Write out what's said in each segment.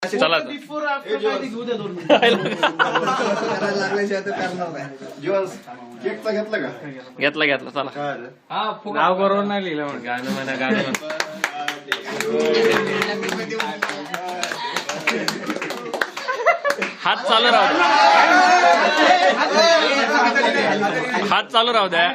चला before after माहिती घेऊ द्या 2 मिनिटं. करायला लागल्याशिवाय तर करणार नाही. जीवस केकचा घेतला का? घेतला चला. काय रे? नाव बरोबर नाही लिहिलं म्हणून गाणं म्हणा गाणं म्हणा. हात चालू राहू द्या. हात चालू राहू द्या.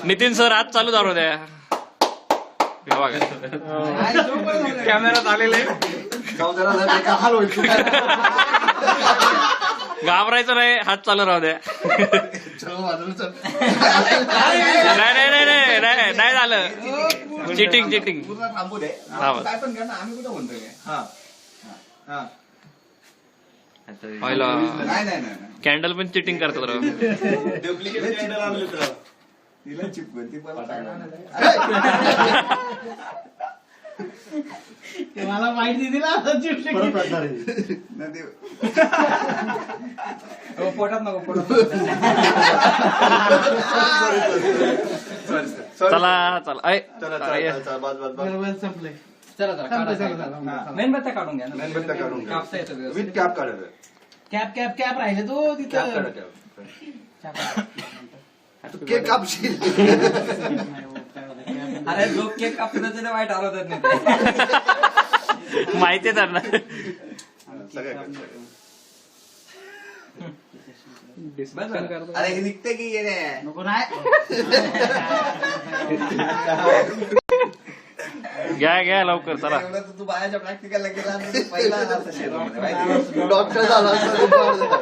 नितीन सर हात चालू राहू द्या. कॅमेरात आलेले घाबरायचं नाही. हात चालू राहू द्या. नाही झालं. चिटिंग थांबू दे. थांबा. काय पण घ्या ना, आम्ही कुठं म्हणतोय काय? नाही. कॅन्डल पण चिटिंग करतात राव. डुप्लिकेट कॅन्डल आणले तर तिला चिपकून ती मला ते मला माहिती दिला पोटात नको पोटात चला चला. संपले. मेणबत्त्या काढून घ्या ना. मेणबत्त्या काढून घ्या. कापता येतं व्यवस्थित. विथ कॅप काढायचं. कॅप राहिले तो कॅप तिथं. काढा केक कापशील. अरे लोक केक कापतात त्याला वाईट आलं नाही. माहिती आहे त्यांना. अरे हे निघते की येणे नको नाही. घ्या लवकर चला. एवढं तर तू बायाच्या प्रॅक्टिकलला गेला आणि तू पहिला आला असता शेतामध्ये. डॉक्टर झाला असता.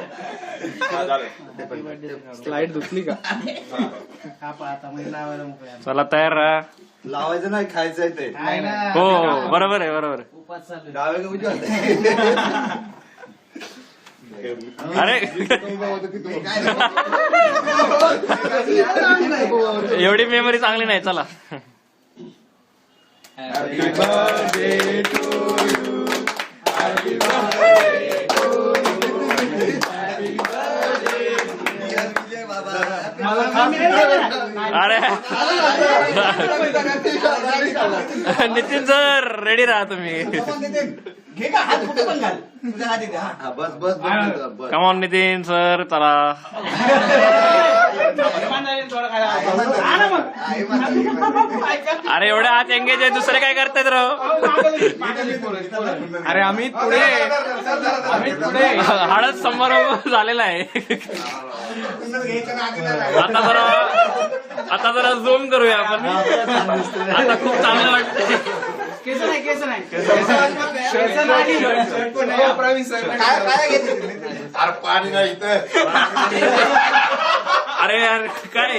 स्लाइड धुतली का? कापा आता म्हणजे लावायला मोकळ्या. चला तयार राहा. लावायचं नाही, खायचंय ते. काय ना. हो बरोबर आहे. उपास चालू आहे. डावे का उजवा? अरे काय एवढी मेमरी चांगली नाही. चला. Happy birthday to you. Happy birthday to you. Happy birthday विजय बाबा. अरे नितीन सर रेडी राहा तुम्ही. घे का हात कुठे पण घाल. तुझ्या हाती द्या. हा, बस बस बस बस. कमॉन नितीन सर चला. आई म्हणते. अरे एवढे आत एंगेज आहे. दुसरे काय करतायत राव. अरे आम्ही पुढे हळद समारोह झालेला आहे. आता जरा झूम करूया आपण. आता खूप चांगलं वाटतंय. केस नाही. काय घेतलं? अरे पाणी नाही इथं. अरे यार काय